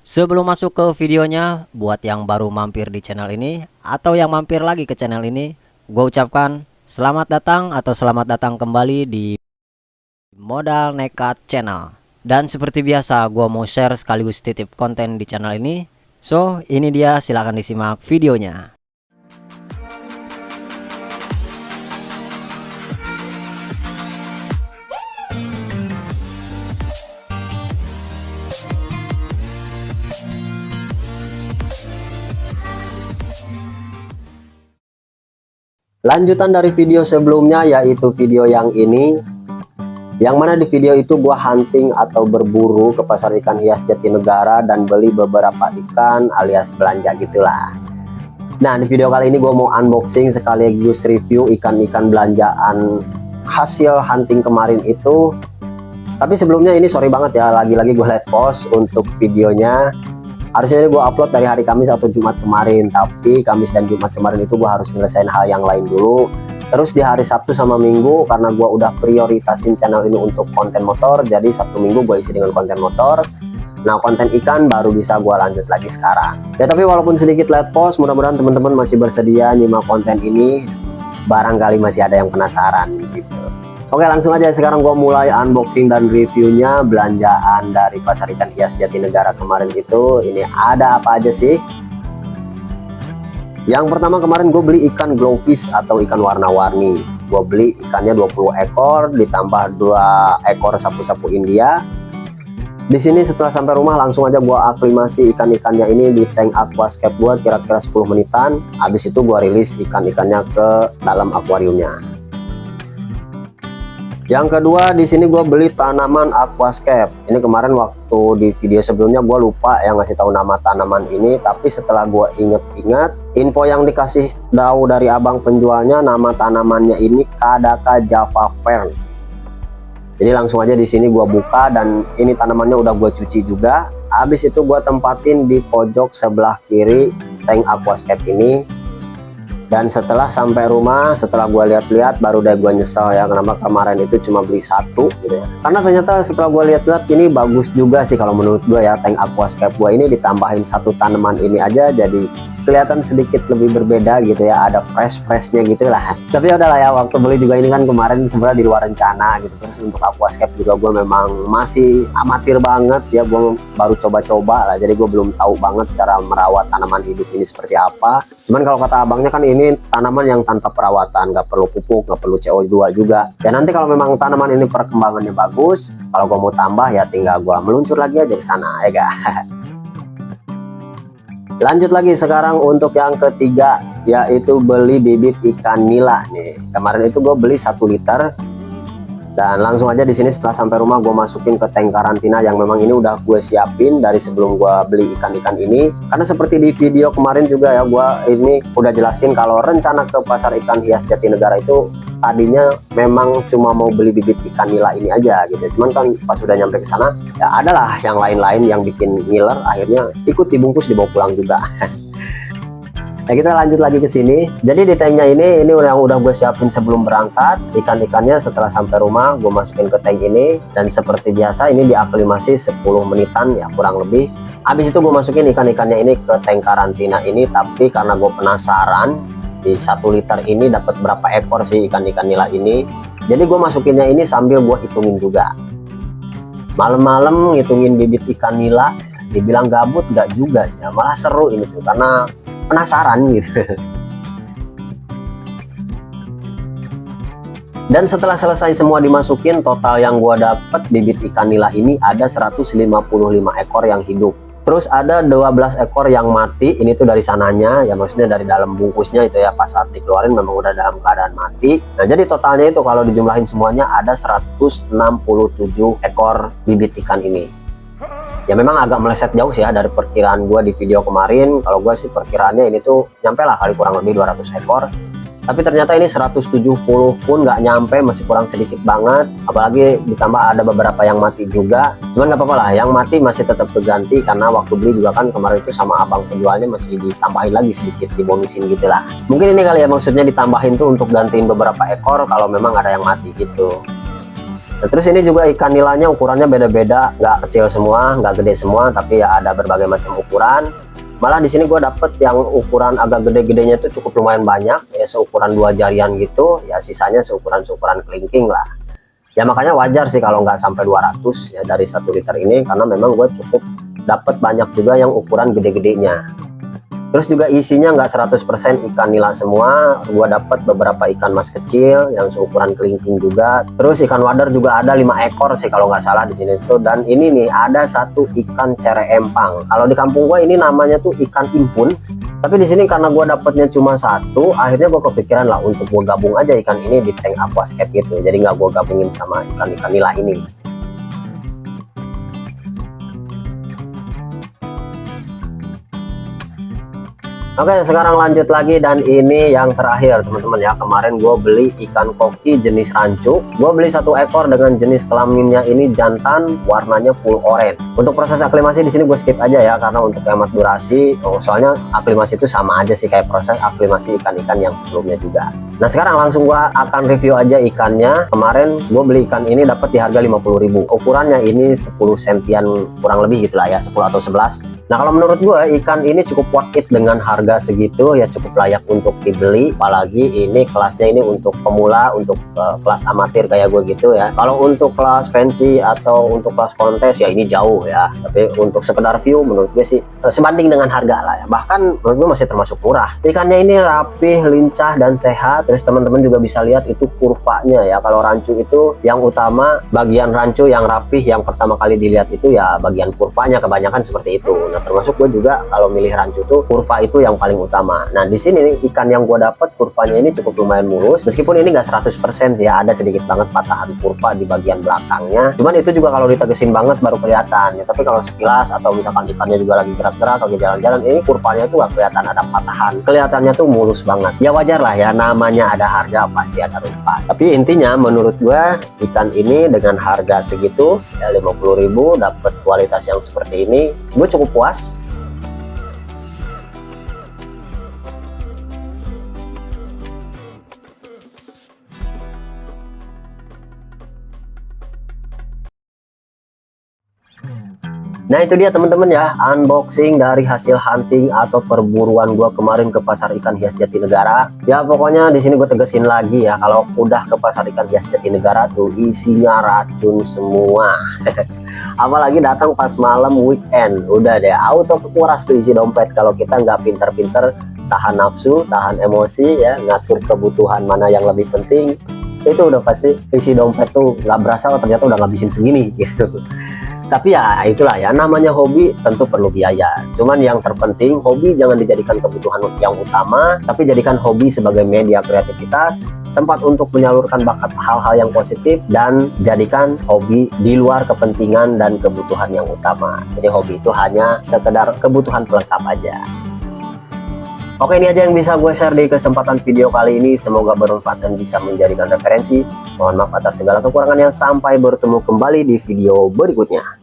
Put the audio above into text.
Sebelum masuk ke videonya, buat yang baru mampir di channel ini atau yang mampir lagi ke channel ini, gue ucapkan selamat datang atau selamat datang kembali di Modal Nekat Channel. Dan seperti biasa, gue mau share sekaligus titip konten di channel ini. So, ini dia, silahkan disimak videonya. Lanjutan dari video sebelumnya, yaitu video yang ini, yang mana di video itu gua hunting atau berburu ke pasar ikan hias Jatinegara dan beli beberapa ikan alias belanja gitulah. Nah, di video kali ini gua mau unboxing sekaligus review ikan-ikan belanjaan hasil hunting kemarin itu. Tapi sebelumnya ini sorry banget ya, lagi-lagi gue liat post untuk videonya. Harusnya ini gue upload dari hari Kamis atau Jumat kemarin, tapi Kamis dan Jumat kemarin itu gue harus nyelesain hal yang lain dulu. Terus di hari Sabtu sama Minggu, karena gue udah prioritasin channel ini untuk konten motor, jadi Sabtu Minggu gue isi dengan konten motor. Nah, konten ikan baru bisa gue lanjut lagi sekarang. Ya, tapi walaupun sedikit late post, mudah-mudahan teman-teman masih bersedia nyimak konten ini. Barangkali masih ada yang penasaran gitu. Oke, langsung aja sekarang gue mulai unboxing dan reviewnya belanjaan dari pasar ikan hias Jatinegara kemarin itu. Ini ada apa aja sih? Yang pertama, kemarin gue beli ikan glowfish atau ikan warna-warni. Gue beli ikannya 20 ekor ditambah 2 ekor sapu-sapu India. Di sini setelah sampai rumah langsung aja gue aklimasi ikan-ikannya ini di tank aquascape gue kira-kira 10 menitan. Habis itu gue rilis ikan-ikannya ke dalam akuariumnya. Yang kedua, di sini gue beli tanaman aquascape. Ini kemarin waktu di video sebelumnya gue lupa yang ngasih tahu nama tanaman ini, tapi setelah gue inget-inget, info yang dikasih tahu dari abang penjualnya, nama tanamannya ini Kadaka Java Fern. Jadi langsung aja di sini gue buka dan ini tanamannya udah gue cuci juga. Habis itu gue tempatin di pojok sebelah kiri tank aquascape ini. Dan setelah sampai rumah, setelah gue lihat-lihat, baru deh gue nyesel ya kenapa kemarin itu cuma beli satu gitu ya. Karena ternyata setelah gue lihat-lihat ini bagus juga sih kalau menurut gue ya, tank aquascape gue ini ditambahin satu tanaman ini aja jadi kelihatan sedikit lebih berbeda gitu ya, ada fresh-freshnya gitu lah. Tapi udahlah ya, waktu beli juga ini kan kemarin sebenarnya di luar rencana gitu. Terus untuk aquascape juga gue memang masih amatir banget ya, gue baru coba-coba lah, jadi gue belum tahu banget cara merawat tanaman hidup ini seperti apa. Cuman kalau kata abangnya kan ini tanaman yang tanpa perawatan, nggak perlu pupuk, nggak perlu CO2 juga. Ya nanti kalau memang tanaman ini perkembangannya bagus, kalau gue mau tambah ya tinggal gue meluncur lagi aja ke sana ya ga. Lanjut lagi sekarang untuk yang ketiga, yaitu beli bibit ikan nila nih. Kemarin itu gue beli 1 liter. Dan langsung aja di sini setelah sampai rumah gue masukin ke tank karantina yang memang ini udah gue siapin dari sebelum gue beli ikan-ikan ini. Karena seperti di video kemarin juga ya, gue ini udah jelasin kalau rencana ke pasar ikan hias Jatinegara itu tadinya memang cuma mau beli bibit ikan nila ini aja gitu. Cuman kan pas udah nyampe ke sana ya adalah yang lain-lain yang bikin ngiler, akhirnya ikut dibungkus dibawa pulang juga. Nah, kita lanjut lagi ke sini. Jadi di tanknya ini yang udah gue siapin sebelum berangkat. Ikan-ikannya setelah sampai rumah gue masukin ke tank ini, dan seperti biasa ini diaklimasi 10 menitan ya kurang lebih. Habis itu gue masukin ikan-ikannya ini ke tank karantina ini. Tapi karena gue penasaran di 1 liter ini dapat berapa ekor sih ikan-ikan nila ini, jadi gue masukinnya ini sambil gue hitungin juga. Malam-malam ngitungin bibit ikan nila, dibilang gabut nggak juga ya, malah seru ini tuh karena penasaran gitu. Dan setelah selesai semua dimasukin, total yang gua dapet bibit ikan nila ini ada 155 ekor yang hidup. Terus ada 12 ekor yang mati. Ini tuh dari sananya ya, maksudnya dari dalam bungkusnya itu ya, pas saat dikeluarin memang udah dalam keadaan mati. Nah, jadi totalnya itu kalau dijumlahin semuanya ada 167 ekor bibit ikan ini. Ya memang agak meleset jauh sih ya dari perkiraan gue di video kemarin. Kalau gue sih perkiraannya ini tuh nyampe lah kali kurang lebih 200 ekor. Tapi ternyata ini 170 pun nggak nyampe, masih kurang sedikit banget. Apalagi ditambah ada beberapa yang mati juga. Cuman nggak apa-apa lah, yang mati masih tetap berganti. Karena waktu beli juga kan kemarin itu sama abang penjualnya masih ditambahin lagi sedikit, dibonusin gitu lah. Mungkin ini kali ya maksudnya ditambahin tuh untuk gantiin beberapa ekor kalau memang ada yang mati gitu. Nah, terus ini juga ikan nilanya ukurannya beda-beda, nggak kecil semua, nggak gede semua, tapi ya ada berbagai macam ukuran. Malah di sini gue dapet yang ukuran agak gede-gedenya itu cukup lumayan banyak, ya seukuran 2 jarian gitu, ya sisanya seukuran kelingking lah. Ya makanya wajar sih kalau nggak sampai 200 ya dari 1 liter ini, karena memang gue cukup dapet banyak juga yang ukuran gede-gedenya. Terus juga isinya nggak 100% ikan nila semua, gua dapat beberapa ikan mas kecil yang seukuran kelingking juga. Terus ikan wader juga ada 5 ekor sih kalau nggak salah di sini tuh. Dan ini nih ada 1 ikan cere empang. Kalau di kampung gua ini namanya tuh ikan impun. Tapi di sini karena gua dapatnya cuma 1, akhirnya gua kepikiran lah untuk gua gabung aja ikan ini di tank aquascape gitu. Jadi nggak gua gabungin sama ikan-ikan nila ini. Oke, sekarang lanjut lagi, dan ini yang terakhir teman-teman ya. Kemarin gue beli ikan koki jenis rancu. Gue beli 1 ekor dengan jenis kelaminnya ini jantan, warnanya full oranye. Untuk proses aklimasi di sini gue skip aja ya, karena untuk hemat durasi. Soalnya aklimasi itu sama aja sih kayak proses aklimasi ikan-ikan yang sebelumnya juga. Nah sekarang langsung gue akan review aja ikannya. Kemarin gue beli ikan ini dapat di harga 50.000. Ukurannya ini 10 sentian kurang lebih gitulah ya, 10 atau 11. Nah kalau menurut gue ikan ini cukup worth it dengan harga segitu ya, cukup layak untuk dibeli. Apalagi ini kelasnya ini untuk pemula, untuk kelas amatir kayak gue gitu ya. Kalau untuk kelas fancy atau untuk kelas kontes ya ini jauh ya. Tapi untuk sekedar view menurut gue sih sebanding dengan harga lah ya. Bahkan menurut gue masih termasuk murah. Ikannya ini rapih, lincah dan sehat. Terus teman-teman juga bisa lihat itu kurvanya ya. Kalau rancu itu yang utama, bagian rancu yang rapih yang pertama kali dilihat itu ya bagian kurvanya, kebanyakan seperti itu. Nah termasuk gue juga kalau milih rancu tuh kurva itu yang paling utama. Nah di sini ikan yang gue dapat kurvanya ini cukup lumayan mulus, meskipun ini nggak 100% sih ya, ada sedikit banget patahan kurva di bagian belakangnya. Cuman itu juga kalau ditegesin banget baru kelihatan ya. Tapi kalau sekilas atau misalkan ikannya juga lagi gerak-gerak lagi jalan-jalan, ini kurvanya tuh nggak kelihatan ada patahan, kelihatannya tuh mulus banget. Ya wajar lah ya, namanya ada harga pasti ada rupa. Tapi intinya menurut gue ikan ini dengan harga segitu ya 50.000 dapat kualitas yang seperti ini, gue cukup puas. Nah itu dia teman-teman ya, unboxing dari hasil hunting atau perburuan gua kemarin ke pasar ikan hias Jatinegara. Ya pokoknya di sini gue tegesin lagi ya, kalau udah ke pasar ikan hias Jatinegara tuh isinya racun semua. Apalagi datang pas malam weekend, udah deh auto kekuras tuh isi dompet kalau kita nggak pinter-pinter tahan nafsu, tahan emosi ya, ngatur kebutuhan mana yang lebih penting. Itu udah pasti isi dompet tuh nggak berasa, oh, ternyata udah ngabisin segini gitu. Tapi ya itulah ya, namanya hobi tentu perlu biaya. Cuman yang terpenting, hobi jangan dijadikan kebutuhan yang utama, tapi jadikan hobi sebagai media kreativitas, tempat untuk menyalurkan bakat hal-hal yang positif, dan jadikan hobi di luar kepentingan dan kebutuhan yang utama. Jadi hobi itu hanya sekedar kebutuhan pelengkap aja. Oke, ini aja yang bisa gue share di kesempatan video kali ini. Semoga bermanfaat dan bisa menjadikan referensi. Mohon maaf atas segala kekurangannya. Sampai bertemu kembali di video berikutnya.